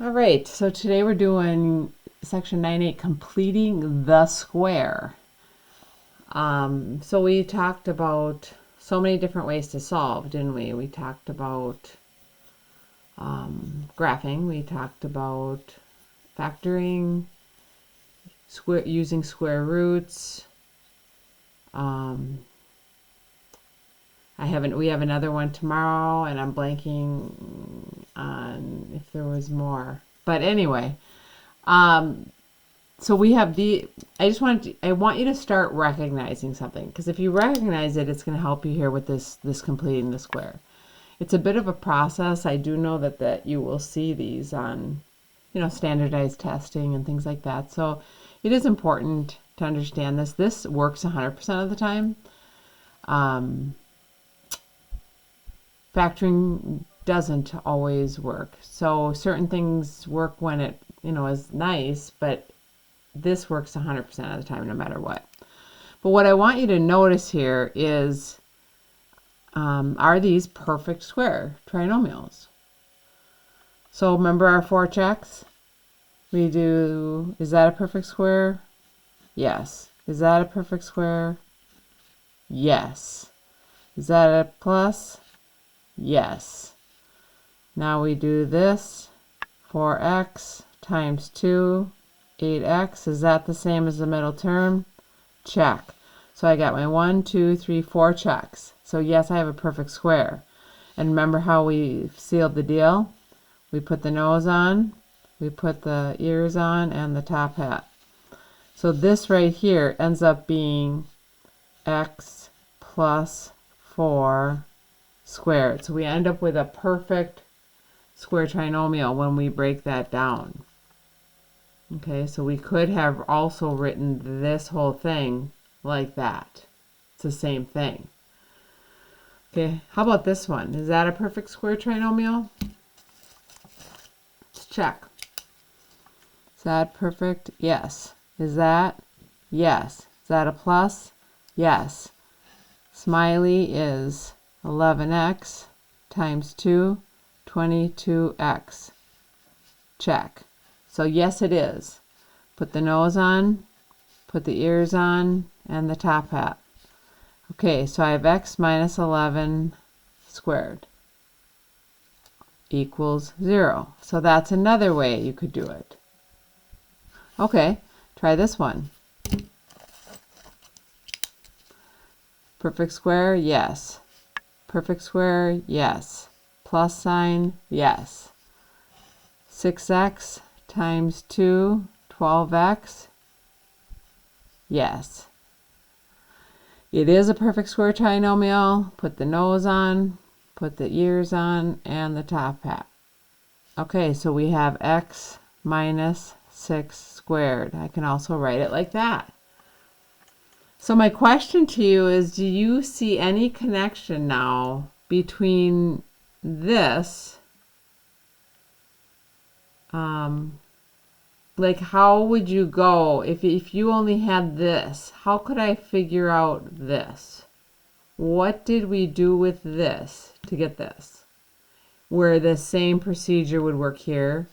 All right, so today we're doing section 9.8, completing the square. So we talked about so many different ways to solve, didn't we? We talked about graphing, we talked about factoring, using square roots. We have another one tomorrow, and I'm blanking on if there was more. But anyway, so we have I want you to start recognizing something, because if you recognize it, it's going to help you here with this completing the square. It's a bit of a process. I do know that you will see these on, standardized testing and things like that. So it is important to understand this. This works 100% of the time. Factoring doesn't always work. So certain things work when it, is nice, but this works 100% of the time no matter what. But what I want you to notice here is, are these perfect square trinomials? So remember our 4 checks? Is that a perfect square? Yes. Is that a perfect square? Yes. Is that a plus? Yes. Now we do this, 4x times 2, 8x. Is that the same as the middle term? Check. So I got my 1, 2, 3, 4 checks. So yes, I have a perfect square. And remember how we sealed the deal? We put the nose on, we put the ears on, and the top hat. So this right here ends up being x plus 4 squared. So we end up with a perfect square trinomial when we break that down. Okay, so we could have also written this whole thing like that. It's the same thing. Okay, how about this one? Is that a perfect square trinomial? Let's check. Is that perfect? Yes. Is that? Yes. Is that a plus? Yes. Smiley is 11x times 2, 22x. Check. So yes, it is. Put the nose on, put the ears on, and the top hat. Okay, so I have x minus 11 squared equals 0. So that's another way you could do it. Okay, try this one. Perfect square, yes. Perfect square, yes. Plus sign, yes. 6x times 2, 12x, yes. It is a perfect square trinomial. Put the nose on, put the ears on, and the top hat. Okay, so we have x minus 6 squared. I can also write it like that. So my question to you is, do you see any connection now between this, like how would you go if you only had this? How could I figure out this? What did we do with this to get this? Where the same procedure would work here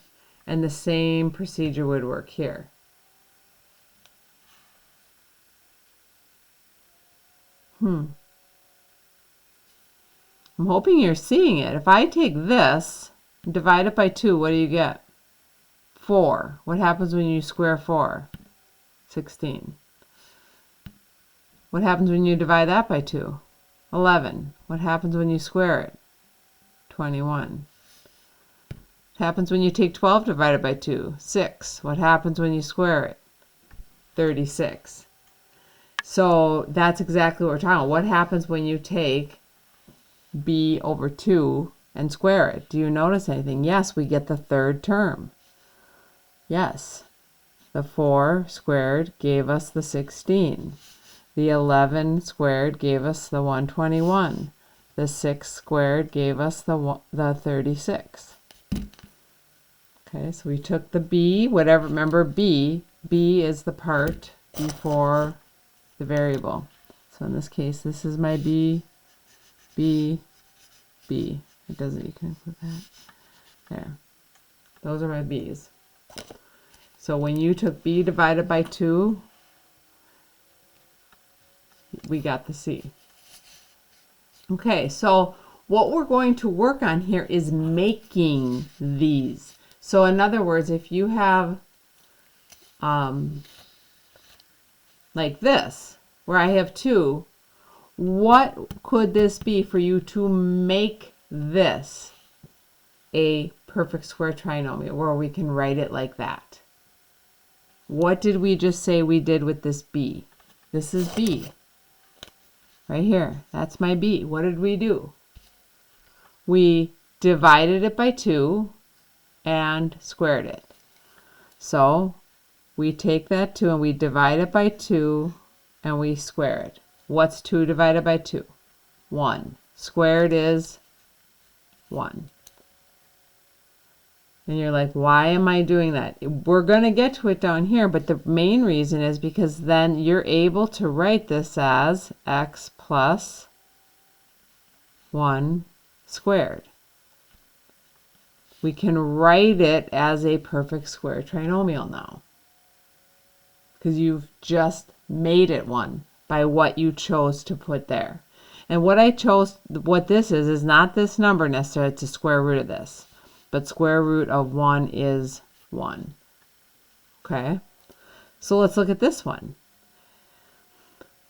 and the same procedure would work here. I'm hoping you're seeing it. If I take this and divide it by 2, what do you get? 4. What happens when you square 4? 16. What happens when you divide that by 2? 11. What happens when you square it? 21. What happens when you take 12 divided by 2? 6. What happens when you square it? 36. So that's exactly what we're talking about. What happens when you take b over 2 and square it? Do you notice anything? Yes, we get the third term. Yes. The 4 squared gave us the 16. The 11 squared gave us the 121. The 6 squared gave us the 36. Okay, so we took the b, whatever, remember b is the part before the variable. So in this case, this is my b. It doesn't, you can put that there. Those are my b's. So when you took b divided by 2, we got the c. Okay, so what we're going to work on here is making these. So in other words, if you have like this, where I have 2, what could this be for you to make this a perfect square trinomial where we can write it like that? What did we just say we did with this b? This is b. Right here. That's my b. What did we do? We divided it by 2 and squared it. So we take that 2 and we divide it by 2 and we square it. What's 2 divided by 2? 1. Squared is 1. And you're like, why am I doing that? We're going to get to it down here, but the main reason is because then you're able to write this as x plus 1 squared. We can write it as a perfect square trinomial now, because you've just made it one by what you chose to put there. And what I chose, what this is not this number necessarily, it's a square root of this. But square root of 1 is 1. Okay, so let's look at this one.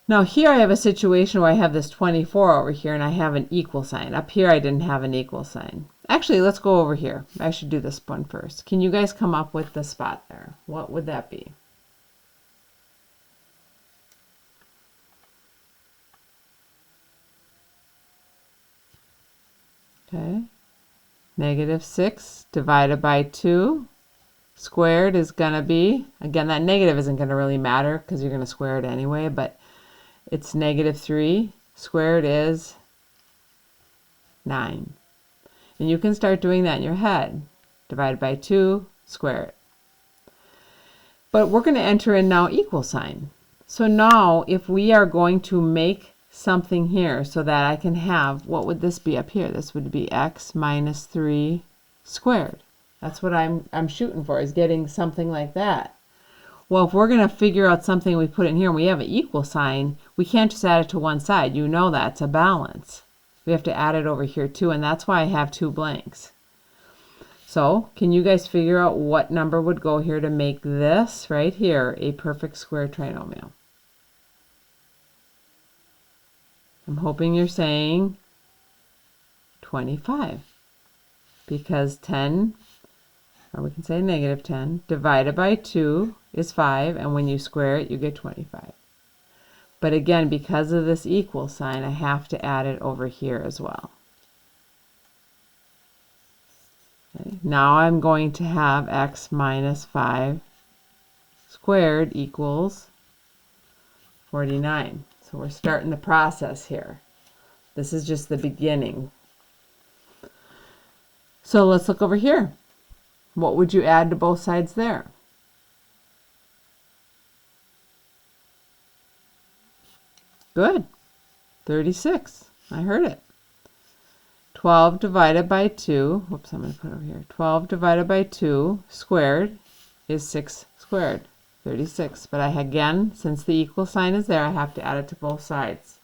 Now here I have a situation where I have this 24 over here and I have an equal sign. Up here I didn't have an equal sign. Actually, let's go over here. I should do this one first. Can you guys come up with the spot there? What would that be? Okay. -6 divided by 2 squared is going to be, again, that negative isn't going to really matter because you're going to square it anyway, but it's -3 squared is 9. And you can start doing that in your head. Divided by 2, square it. But we're going to enter in now equal sign. So now if we are going to make something here so that I can have, what would this be up here? This would be x minus 3 squared. That's what I'm shooting for, is getting something like that. Well, if we're going to figure out something, we put it in here and we have an equal sign, we can't just add it to one side. You know that's a balance. We have to add it over here too, and that's why I have 2 blanks. So can you guys figure out what number would go here to make this right here a perfect square trinomial? I'm hoping you're saying 25, because 10, or we can say -10, divided by 2 is 5, and when you square it, you get 25. But again, because of this equal sign, I have to add it over here as well. Okay. Now I'm going to have x minus 5 squared equals 49. So we're starting the process here. This is just the beginning. So let's look over here. What would you add to both sides there? Good. 36. I heard it. 12 divided by 2. Whoops, I'm going to put it over here. 12 divided by 2 squared is 6 squared. 36. But again, since the equal sign is there, I have to add it to both sides.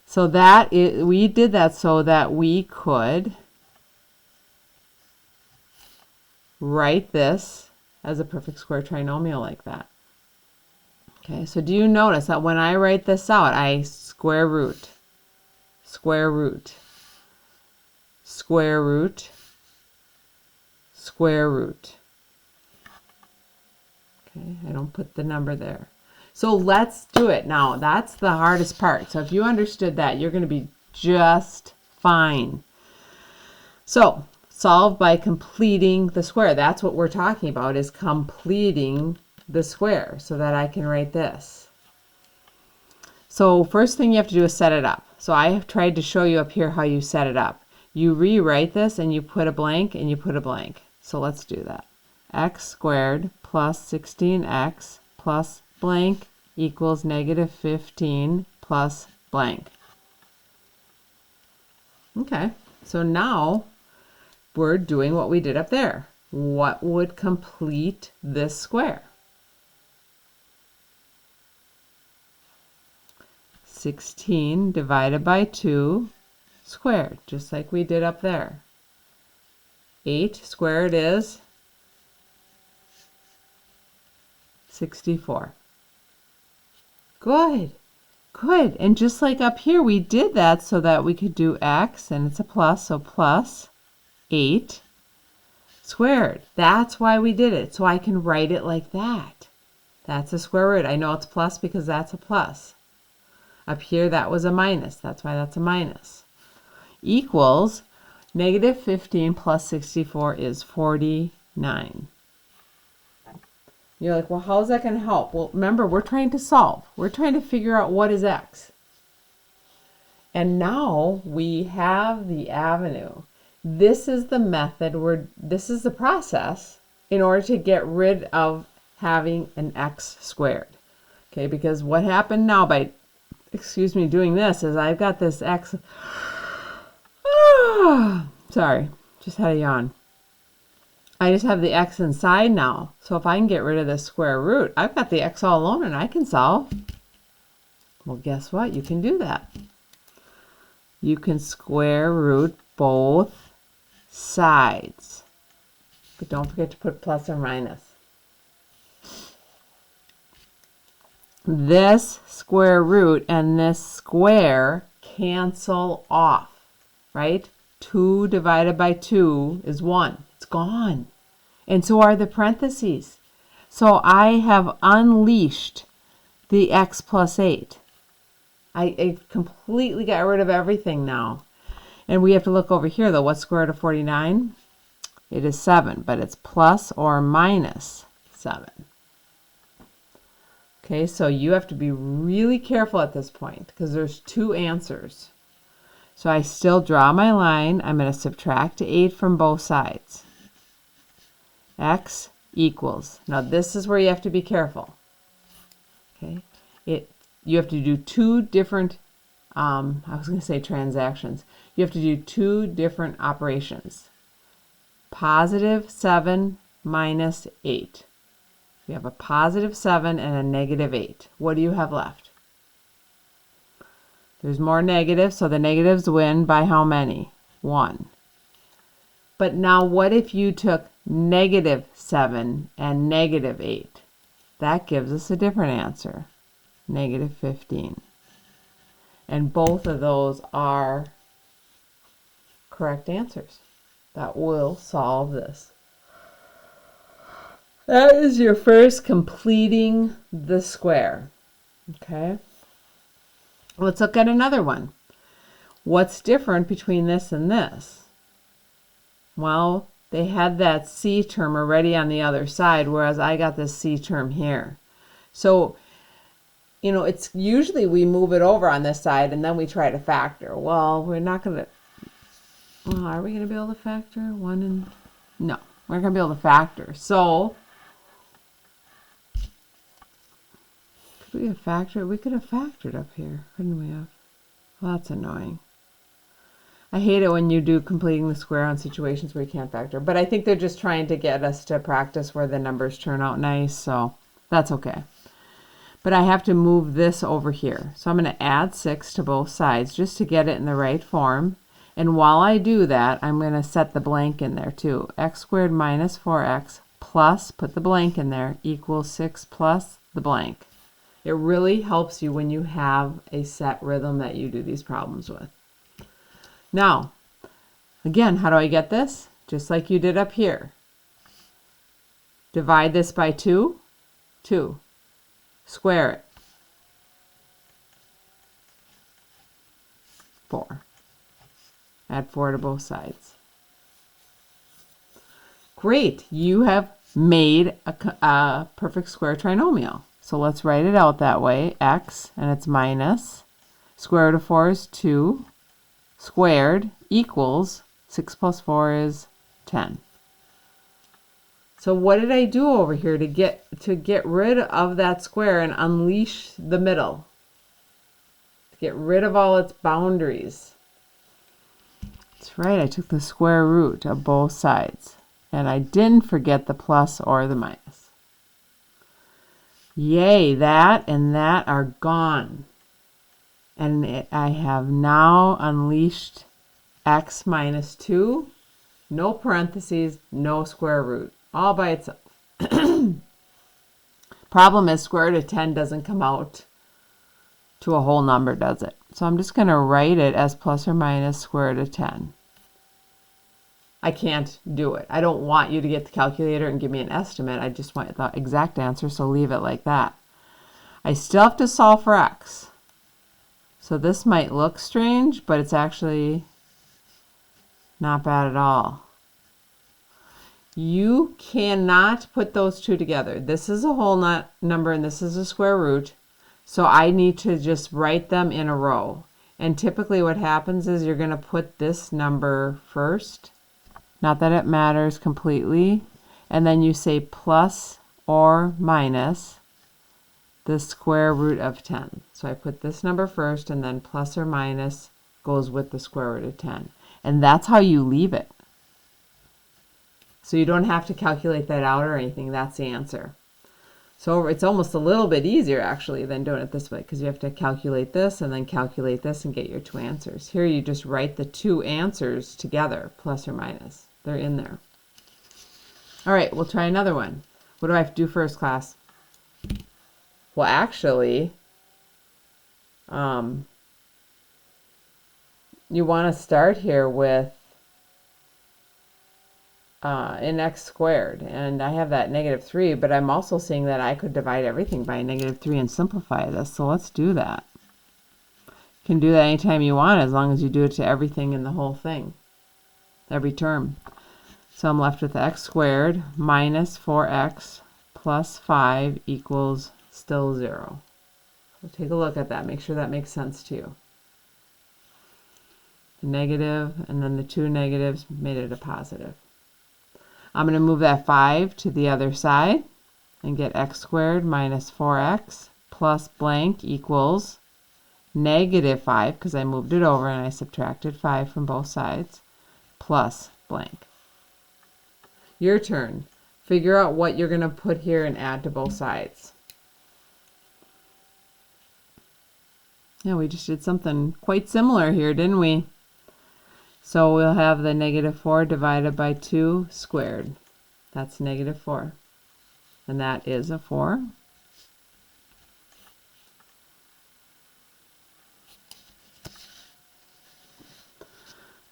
So that is, we did that so that we could write this as a perfect square trinomial like that. Okay, so do you notice that when I write this out, I square root, square root, square root, square root. Okay, I don't put the number there. So let's do it. Now, that's the hardest part. So if you understood that, you're going to be just fine. So solve by completing the square. That's what we're talking about, is completing the square so that I can write this. So first thing you have to do is set it up. So I have tried to show you up here how you set it up. You rewrite this and you put a blank and you put a blank. So let's do that. X squared plus 16x plus blank equals -15 plus blank. Okay, so now we're doing what we did up there. What would complete this square? 16 divided by 2 squared, just like we did up there. 8 squared is 64. Good. Good. And just like up here, we did that so that we could do x, and it's a plus, so plus 8 squared. That's why we did it. So I can write it like that. That's a square root. I know it's plus because that's a plus. Up here, that was a minus. That's why that's a minus. Equals negative 15 plus 64 is 49. You're like, well, how is that going to help? Well, remember, we're trying to solve. We're trying to figure out what is x. And now we have the avenue. This is the method this is the process in order to get rid of having an x squared. Okay, because what happened now by, doing this is I've got this x. Sorry, just had a yawn. I just have the x inside now. So if I can get rid of this square root, I've got the x all alone and I can solve. Well, guess what? You can do that. You can square root both sides. But don't forget to put plus or minus. This square root and this square cancel off, right? 2 divided by 2 is 1. It's gone. And so are the parentheses. So I have unleashed the x plus 8. I completely got rid of everything now. And we have to look over here, though. What's square root of 49? It is 7, but it's plus or minus 7. Okay, so you have to be really careful at this point because there's 2 answers. So I still draw my line. I'm going to subtract 8 from both sides. X equals. Now this is where you have to be careful. Okay, you have to do 2 different, I was going to say transactions. You have to do 2 different operations. Positive 7 minus 8. We have a positive 7 and a negative 8. What do you have left? There's more negatives, so the negatives win by how many? 1. But now what if you took negative 7 and negative 8? That gives us a different answer. Negative 15. And both of those are correct answers. That will solve this. That is your first completing the square. Okay? Let's look at another one. What's different between this and this? Well, they had that C term already on the other side, whereas I got this C term here. So, it's usually we move it over on this side and then we try to factor. Well, we're not going to, are we going to be able to factor? No, we're going to be able to factor. So, could we have factored? We could have factored up here, couldn't we have? Well, that's annoying. I hate it when you do completing the square on situations where you can't factor. But I think they're just trying to get us to practice where the numbers turn out nice. So that's okay. But I have to move this over here. So I'm going to add 6 to both sides just to get it in the right form. And while I do that, I'm going to set the blank in there too. X squared minus 4x plus, put the blank in there, equals 6 plus the blank. It really helps you when you have a set rhythm that you do these problems with. Now, again, how do I get this? Just like you did up here. Divide this by 2. Square it. 4. Add 4 to both sides. Great, you have made a perfect square trinomial. So let's write it out that way. X, and it's minus. Square root of 4 is 2. Squared equals 6 plus 4 is 10. So what did I do over here to get rid of that square and unleash the middle? To get rid of all its boundaries. That's right, I took the square root of both sides. And I didn't forget the plus or the minus. Yay, that and that are gone. And I have now unleashed x minus 2, no parentheses, no square root, all by itself. Problem is, square root of 10 doesn't come out to a whole number, does it? So I'm just going to write it as plus or minus square root of 10. I can't do it. I don't want you to get the calculator and give me an estimate. I just want the exact answer, so leave it like that. I still have to solve for x. So this might look strange, but it's actually not bad at all. You cannot put those two together. This is a whole number and this is a square root. So I need to just write them in a row. And typically what happens is you're going to put this number first. Not that it matters completely. And then you say plus or minus the square root of 10. So I put this number first and then plus or minus goes with the square root of 10. And that's how you leave it. So you don't have to calculate that out or anything. That's the answer. So it's almost a little bit easier actually than doing it this way, because you have to calculate this and then calculate this and get your two answers. Here you just write the two answers together, plus or minus. They're in there. All right, we'll try another one. What do I have to do first, class? Well, actually, you want to start here with in x squared, and I have that -3, but I'm also seeing that I could divide everything by -3 and simplify this, so let's do that. You can do that anytime you want, as long as you do it to everything in the whole thing, every term. So I'm left with x squared minus 4x plus 5 equals still 0. So take a look at that, make sure that makes sense to you. The negative and then the two negatives made it a positive. I'm going to move that 5 to the other side and get x squared minus 4x plus blank equals -5, because I moved it over and I subtracted 5 from both sides, plus blank. Your turn. Figure out what you're going to put here and add to both sides. Yeah, we just did something quite similar here, didn't we? So we'll have the -4 divided by 2 squared. That's -4. And that is a 4.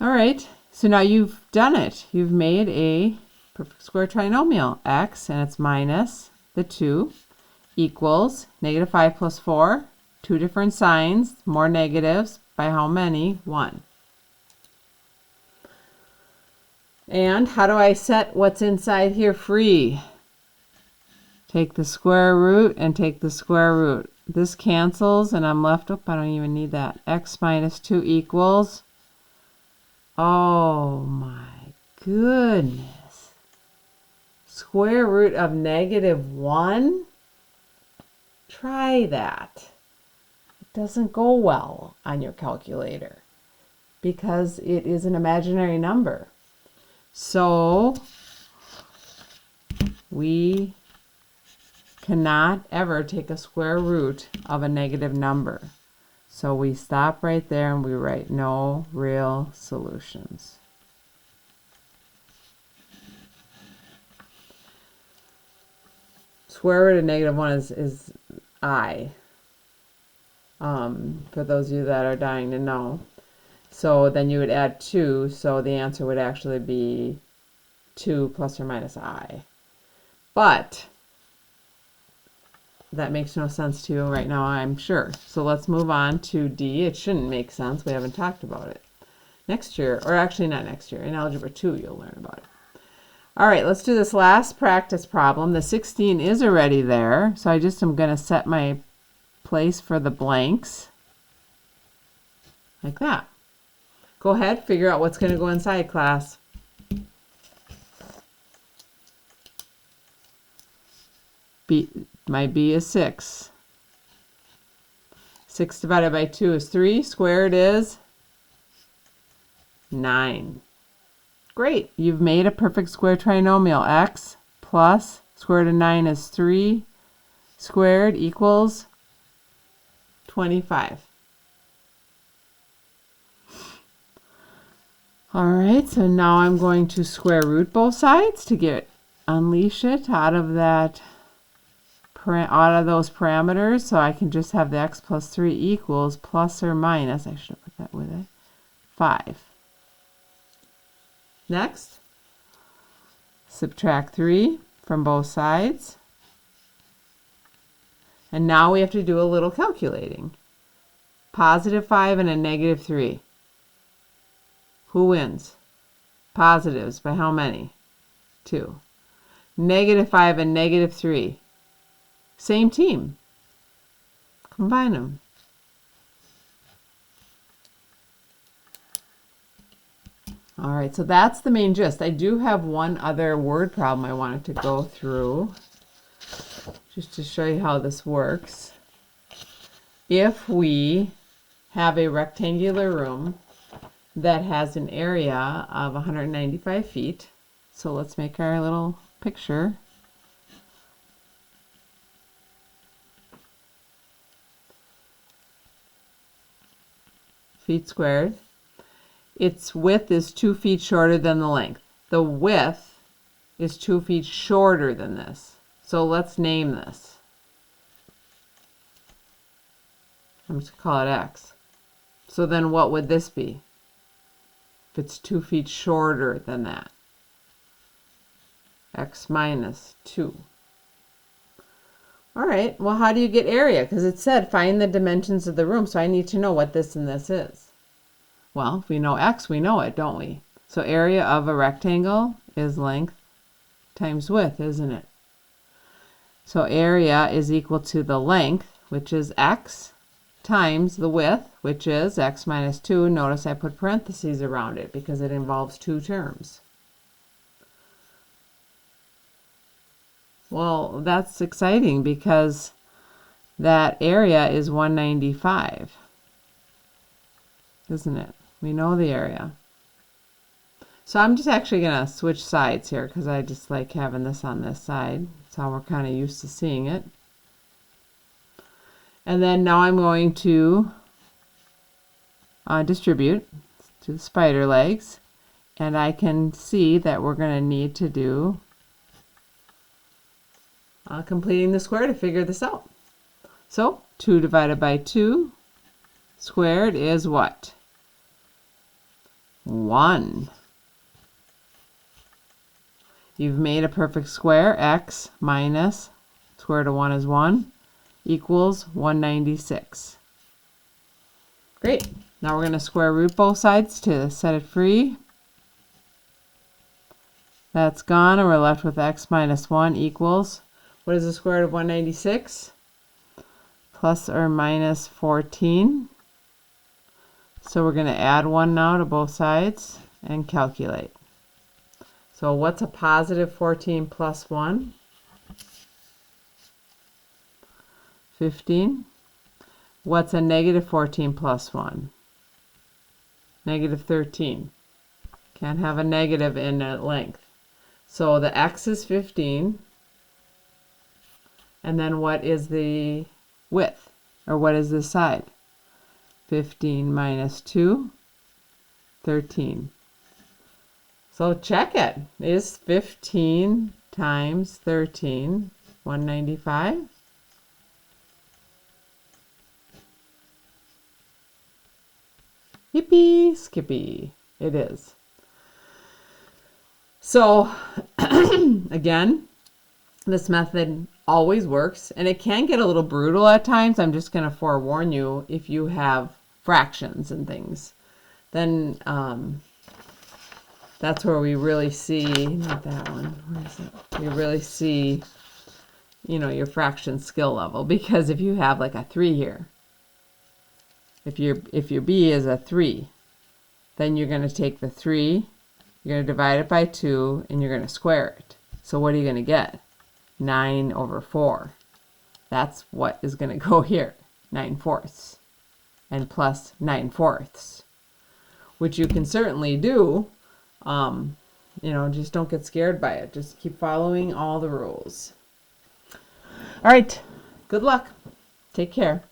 All right, so now you've done it. You've made a perfect square trinomial. X, and it's minus the 2, equals -5 plus 4. Two different signs, more negatives. By how many? 1. And how do I set what's inside here free? Take the square root and take the square root. This cancels and I'm left, I don't even need that. X minus 2 equals, oh my goodness, square root of -1? Try that. It doesn't go well on your calculator because it is an imaginary number. So we cannot ever take a square root of a negative number. So we stop right there and we write no real solutions. Square root of -1 is I. For those of you that are dying to know. So then you would add 2, so the answer would actually be 2 plus or minus I. But that makes no sense to you right now, I'm sure. So let's move on to D. It shouldn't make sense. We haven't talked about it. Next year, or actually not next year, in Algebra 2 you'll learn about it. All right, let's do this last practice problem. The 16 is already there, so I just am going to set my place for the blanks like that. Go ahead, figure out what's going to go inside, class. My B is 6. 6 divided by 2 is 3. Squared is 9. Great. You've made a perfect square trinomial. X plus square root of 9 is 3 squared equals 25. All right, so now I'm going to square root both sides to unleash it out of those parameters, so I can just have the x plus 3 equals plus or minus, I should have put that with it, 5. Next, subtract 3 from both sides. And now we have to do a little calculating. Positive 5 and a negative 3. Who wins? Positives by how many? 2. Negative 5 and negative 3. Same team. Combine them. All right, so that's the main gist. I do have one other word problem I wanted to go through, just to show you how this works. If we have a rectangular room that has an area of 195 feet, so let's make our little picture. Feet squared. Its width is 2 feet shorter than the length. The width is 2 feet shorter than this. So let's name this. I'm just going to call it X. So then what would this be? If it's 2 feet shorter than that. X minus 2. All right, well, how do you get area? Because it said find the dimensions of the room, so I need to know what this and this is. Well, if we know X, we know it, don't we? So area of a rectangle is length times width, isn't it? So area is equal to the length, which is X, times the width, which is X minus 2. Notice I put parentheses around it because it involves two terms. Well, that's exciting because that area is 195, isn't it? We know the area. So I'm just actually going to switch sides here because I just like having this on this side. That's how we're kind of used to seeing it. And then now I'm going to distribute to the spider legs. And I can see that we're going to need to do completing the square to figure this out. So 2 divided by 2 squared is what? 1. You've made a perfect square. X minus square root of 1 is 1 equals 196. Great. Now we're going to square root both sides to set it free. That's gone, and we're left with x minus 1 equals, what is the square root of 196? Plus or minus 14. So we're going to add 1 now to both sides and calculate. So what's a positive 14 plus 1? 15. What's a negative 14 plus 1? Negative 13. Can't have a negative in a length. So the x is 15. And then what is the width? Or what is this side? 15 minus 2, 13. So check it. Is 15 times 13 195? Yippee skippy. It is. So again, this method always works, and it can get a little brutal at times. I'm just going to forewarn you, if you have fractions and things, then that's where we really see, not that one, where is it? We really see, you know, your fraction skill level, because if you have like a 3 here, if your b is a 3, then you're going to take the 3, you're going to divide it by 2, and you're going to square it. So what are you going to get? 9 over 4. That's what is going to go here, 9/4, and plus 9/4, which you can certainly do. Just don't get scared by it. Just keep following all the rules. All right. Good luck. Take care.